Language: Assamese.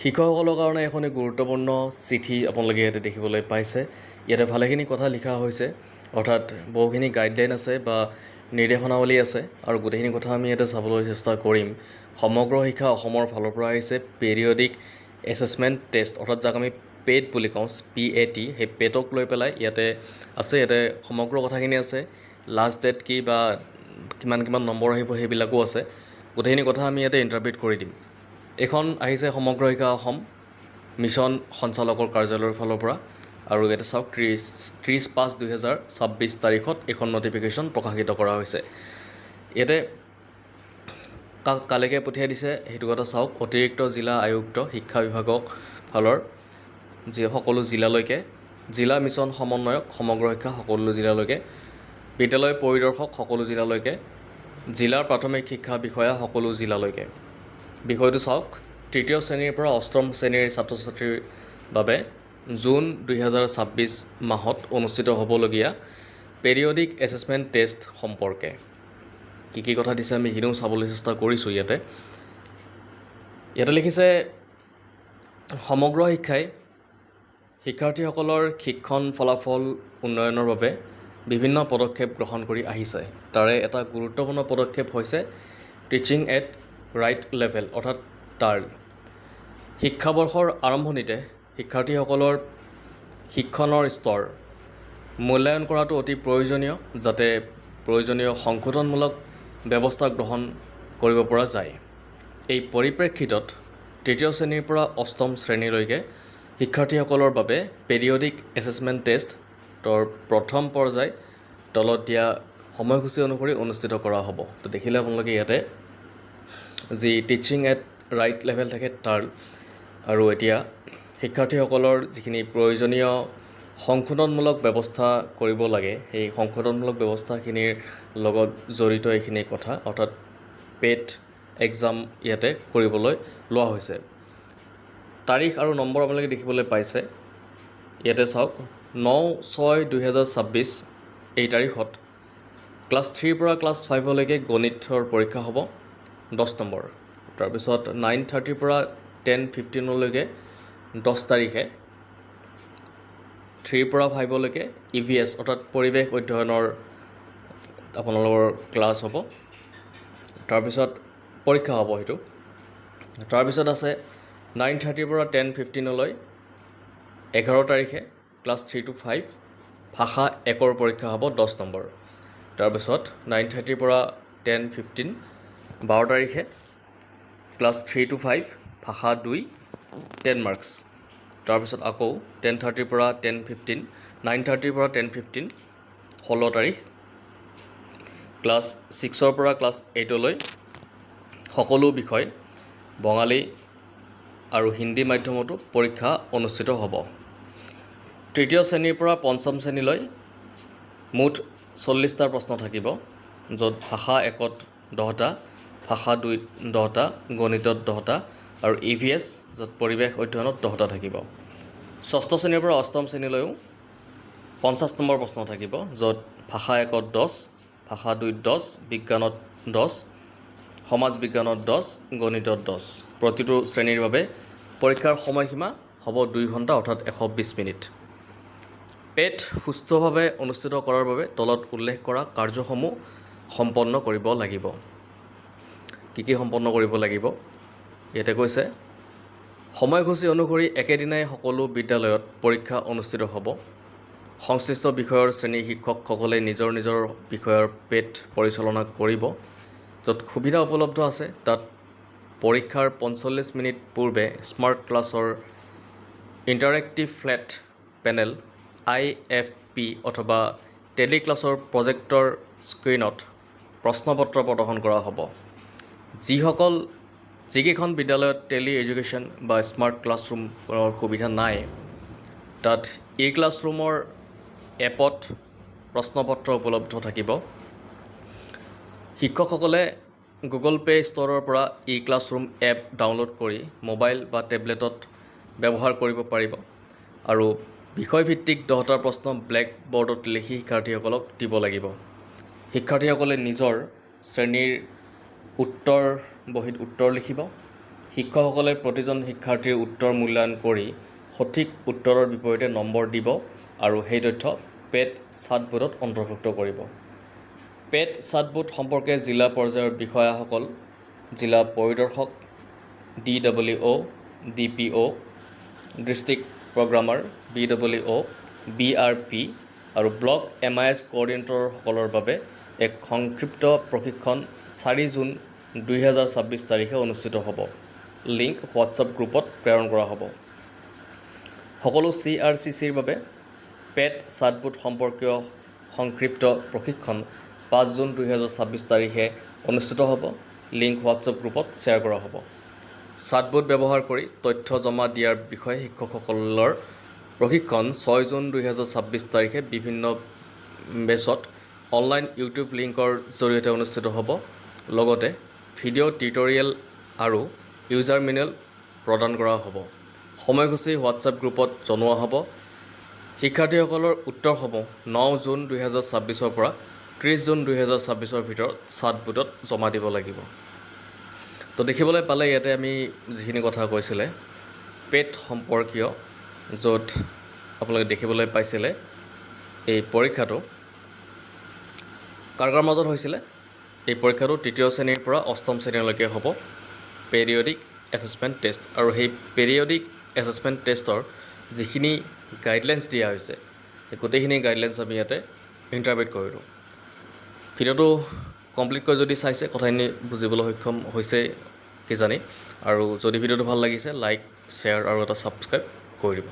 শিক্ষকসকলৰ কাৰণে এখন গুৰুত্বপূৰ্ণ চিঠি আপোনালোকে ইয়াতে দেখিবলৈ পাইছে। ইয়াতে ভালেখিনি কথা লিখা হৈছে, অৰ্থাৎ বহুখিনি গাইডলাইন আছে বা নিৰ্দেশনাৱলী আছে আৰু গোটেইখিনি কথা আমি ইয়াতে চাবলৈ চেষ্টা কৰিম। সমগ্ৰ শিক্ষা অসমৰ ফালৰ পৰা আহিছে পেৰিয়ডিক এছেছমেণ্ট টেষ্ট, অৰ্থাৎ যাক আমি পেট বুলি কওঁ, PAT, সেই পেটক লৈ পেলাই ইয়াতে আছে। ইয়াতে সমগ্ৰ কথাখিনি আছে, লাষ্ট ডেট কি বা কিমান নম্বৰ আহিব সেইবিলাকো আছে। গোটেইখিনি কথা আমি ইয়াতে ইণ্টাৰপ্ৰিট কৰি দিম। এইখন আহিছে সমগ্ৰ শিক্ষা অসম মিছন সঞ্চালকৰ কাৰ্যালয়ৰ ফালৰ পৰা, আৰু ইয়াতে চাওক 30/5/2026 তাৰিখত এইখন নটিফিকেশ্যন প্ৰকাশিত কৰা হৈছে। ইয়াতে কালৈকে পঠিয়াই দিছে সেইটো কথা চাওক। অতিৰিক্ত জিলা আয়ুক্ত শিক্ষা বিভাগক ফালৰ যি সকলো জিলালৈকে, জিলা মিছন সমন্বয়ক সমগ্ৰ শিক্ষা সকলো জিলালৈকে, বিদ্যালয় পৰিদৰ্শক সকলো জিলালৈকে, জিলাৰ প্ৰাথমিক শিক্ষা বিষয়া সকলো জিলালৈকে। বিষয়টো চাওক, তৃতীয় শ্ৰেণীৰ পৰা অষ্টম শ্ৰেণীৰ ছাত্ৰ ছাত্ৰীৰ বাবে জুন 2026 মাহত অনুষ্ঠিত হ'বলগীয়া পেৰিয়ডিক এছেছমেণ্ট টেষ্ট সম্পৰ্কে কি কথা দিছে আমি সেইখিনিও চাবলৈ চেষ্টা কৰিছোঁ। ইয়াতে লিখিছে, সমগ্ৰ শিক্ষাই শিক্ষাৰ্থীসকলৰ শিক্ষণ ফলাফল উন্নয়নৰ বাবে বিভিন্ন পদক্ষেপ গ্ৰহণ কৰি আহিছে। তাৰে এটা গুৰুত্বপূৰ্ণ পদক্ষেপ হৈছে টিচিং এট ৰাইট লেভেল, অৰ্থাৎ টাৰ্ল। শিক্ষাবৰ্ষৰ আৰম্ভণিতে শিক্ষাৰ্থীসকলৰ শিক্ষণৰ স্তৰ মূল্যায়ন কৰাটো অতি প্ৰয়োজনীয়, যাতে প্ৰয়োজনীয় সংশোধনমূলক ব্যৱস্থা গ্ৰহণ কৰিব পৰা যায়। এই পৰিপ্ৰেক্ষিতত তৃতীয় শ্ৰেণীৰ পৰা অষ্টম শ্ৰেণীলৈকে শিক্ষাৰ্থীসকলৰ বাবে পেৰিয়ডিক এছেছমেণ্ট টেষ্টৰ প্ৰথম পৰ্যায় তলত দিয়া সময়সূচী অনুসৰি অনুষ্ঠিত কৰা হ'ব। তো দেখিলে আপোনালোকে ইয়াতে যি টিচিং এট ৰাইট লেভেল থাকে টাৰ্ল, আৰু এতিয়া শিক্ষাৰ্থীসকলৰ যিখিনি প্ৰয়োজনীয় সংশোধনমূলক ব্যৱস্থা কৰিব লাগে, সেই সংশোধনমূলক ব্যৱস্থাখিনিৰ লগত জড়িত এইখিনি কথা, অৰ্থাৎ পেট এক্সাম ইয়াতে কৰিবলৈ লোৱা হৈছে। তাৰিখ আৰু নম্বৰ আপোনালোকে দেখিবলৈ পাইছে। ইয়াতে চাওক, 9/6/2026 এই তাৰিখত ক্লাছ 3 পৰা ক্লাছ 5লৈকে গণিতৰ পৰীক্ষা হ'ব 10 নম্বৰ। তাৰপিছত 9:30 পৰা 10:15লৈকে 10 তাৰিখে 3 পৰা 5লৈকে EVS, অৰ্থাৎ পৰিৱেশ অধ্যয়নৰ আপোনালোকৰ ক্লাছ হ'ব, তাৰপিছত পৰীক্ষা হ'ব সেইটো। তাৰপিছত আছে 9:30 পৰা 10:15লৈ 11 তাৰিখে ক্লাছ 3 to 5 ভাষা 1ৰ পৰীক্ষা হ'ব 10 নম্বৰ। তাৰপিছত 9:30 পৰা 10:15 12 তাৰিখে ক্লাছ 3 to 5 ভাষা 2 10 মাৰ্কছ। তাৰপিছত আকৌ 10:30 পৰা 10:15 9:30 পৰা 10:15 16 তাৰিখ ক্লাছ 6ৰ পৰা ক্লাছ 8লৈ সকলো বিষয় বঙালী আৰু হিন্দী মাধ্যমতো পৰীক্ষা অনুষ্ঠিত হ'ব। তৃতীয় শ্ৰেণীৰ পৰা পঞ্চম শ্ৰেণীলৈ মুঠ 40টা প্ৰশ্ন থাকিব, য'ত ভাষা 1ত 10টা, ভাষা 2ত 10টা, গণিতত 10টা আৰু EVS য'ত পৰিৱেশ অধ্যয়নত 10টা থাকিব। ষষ্ঠ শ্ৰেণীৰ পৰা অষ্টম শ্ৰেণীলৈও 50 নম্বৰ প্ৰশ্ন থাকিব, য'ত ভাষা 1ত 10, ভাষা 2ত 10, বিজ্ঞানত 10, সমাজ বিজ্ঞানত 10, গণিতত 10। প্ৰতিটো শ্ৰেণীৰ বাবে পৰীক্ষাৰ সময়সীমা হ'ব 2 ঘণ্টা, অৰ্থাৎ 120 মিনিট। পেট সুস্থভাৱে অনুষ্ঠিত কৰাৰ বাবে তলত উল্লেখ কৰা কাৰ্যসমূহ সম্পন্ন কৰিব লাগিব। কি সম্পন্ন কৰিব লাগিব ইয়াতে কৈছে, সময়সূচী অনুসৰি একেদিনাই সকলো বিদ্যালয়ত পৰীক্ষা অনুষ্ঠিত হ'ব। সংশ্লিষ্ট বিষয়ৰ শ্ৰেণীৰ শিক্ষকসকলে নিজৰ নিজৰ বিষয়ৰ পেট পৰিচালনা কৰিব। য'ত সুবিধা উপলব্ধ আছে তাত পৰীক্ষাৰ 45 মিনিট পূৰ্বে স্মাৰ্ট ক্লাছৰ ইণ্টাৰেক্টিভ ফ্লেট পেনেল IFP অথবা টেলিক্লাছৰ প্ৰজেক্টৰ স্ক্ৰীণত প্ৰশ্নপত্ৰ প্ৰদৰ্শন কৰা হ'ব। যিকেইখন বিদ্যালয়ত টেলি এডুকেশ্যন বা স্মাৰ্ট ক্লাছৰুমৰ সুবিধা নাই, তাত ক্লাছৰুমৰ এপত প্ৰশ্নপত্ৰ উপলব্ধ থাকিব। শিক্ষকসকলে গুগল প্লে ষ্ট'ৰৰ পৰা ক্লাছৰুম এপ ডাউনলোড কৰি মোবাইল বা টেবলেটত ব্যৱহাৰ কৰিব পাৰিব, আৰু বিষয়ভিত্তিক 10টা প্ৰশ্ন ব্লেক বৰ্ডত লিখি শিক্ষাৰ্থীসকলক দিব লাগিব। শিক্ষাৰ্থীসকলে নিজৰ শ্ৰেণীৰ উত্তৰ বহীত উত্তৰ লিখিব। শিক্ষকসকলে প্ৰতিজন শিক্ষাৰ্থীৰ উত্তৰ মূল্যায়ন কৰি সঠিক উত্তৰৰ বিপৰীতে নম্বৰ দিব আৰু সেই তথ্য পেট চাটবোৰ্ডত অন্তৰ্ভুক্ত কৰিব। পেট চাটবোৰ্ড সম্পৰ্কে জিলা পৰ্যায়ৰ বিষয়াসকল, জিলা পৰিদৰ্শক, DWO, DPO, district programmer, BWO, BRP আৰু ব্লক MIS কোঅৰ্ডিনেটৰসকলৰ বাবে এক সংক্ষিপ্ত প্ৰশিক্ষণ 4 জুন 2026 তাৰিখে অনুষ্ঠিত হ'ব। লিংক হোৱাটছআপ গ্ৰুপত প্ৰেৰণ কৰা হ'ব। সকলো CRCCৰ বাবে পেট চাটবোৰ্ড সম্পৰ্কীয় সংক্ষিপ্ত প্ৰশিক্ষণ 5 জুন 2026 তাৰিখে অনুষ্ঠিত হ'ব। লিংক হোৱাটছআপ গ্ৰুপত শ্বেয়াৰ কৰা হ'ব। চাটবোৰ্ড ব্যৱহাৰ কৰি তথ্য জমা দিয়াৰ বিষয়ে শিক্ষকসকলৰ প্ৰশিক্ষণ 6 জুন 2026 তাৰিখে বিভিন্ন বেচত অনলাইন ইউটিউব লিংকৰ জৰিয়তে অনুষ্ঠিত হ'ব। লগতে ভিডিঅ' টিউটৰিয়েল আৰু ইউজাৰ মেনুৱেল প্ৰদান কৰা হ'ব। সময়সূচী হোৱাটছআপ গ্ৰুপত জনোৱা হ'ব। শিক্ষাৰ্থীসকলৰ উত্তৰসমূহ 9 জুন 2026 পৰা 30 জুন 2026 ভিতৰত চাটবোৰ্ডত জমা দিব লাগিব। তো দেখিবলৈ পালে ইয়াতে আমি যিখিনি কথা কৈছিলে পেট সম্পৰ্কীয়, য'ত আপোনালোকে দেখিবলৈ পাইছিলে এই পৰীক্ষাটো কাৰ কাৰ মাজত হৈছিলে। এই পৰীক্ষাটো 3য় শ্ৰেণীৰ পৰা 8ম শ্ৰেণীলৈকে হ'ব। পেৰিয়ডিক এছেছমেণ্ট টেষ্ট, আৰু সেই পেৰিয়ডিক এছেছমেণ্ট টেষ্টৰ যিখিনি গাইডলাইনছ দিয়া হৈছে সেই গোটেইখিনি গাইডলাইনছ আমি ইয়াতে ইণ্টাৰপ্ৰিট কৰিলোঁ। ভিডিঅ'টো কমপ্লিটকৈ যদি চাইছে কথাখিনি বুজিবলৈ সক্ষম হৈছে কিজানি, আৰু যদি ভিডিঅ'টো ভাল লাগিছে লাইক, শ্বেয়াৰ আৰু এটা ছাবস্ক্ৰাইব কৰি দিব।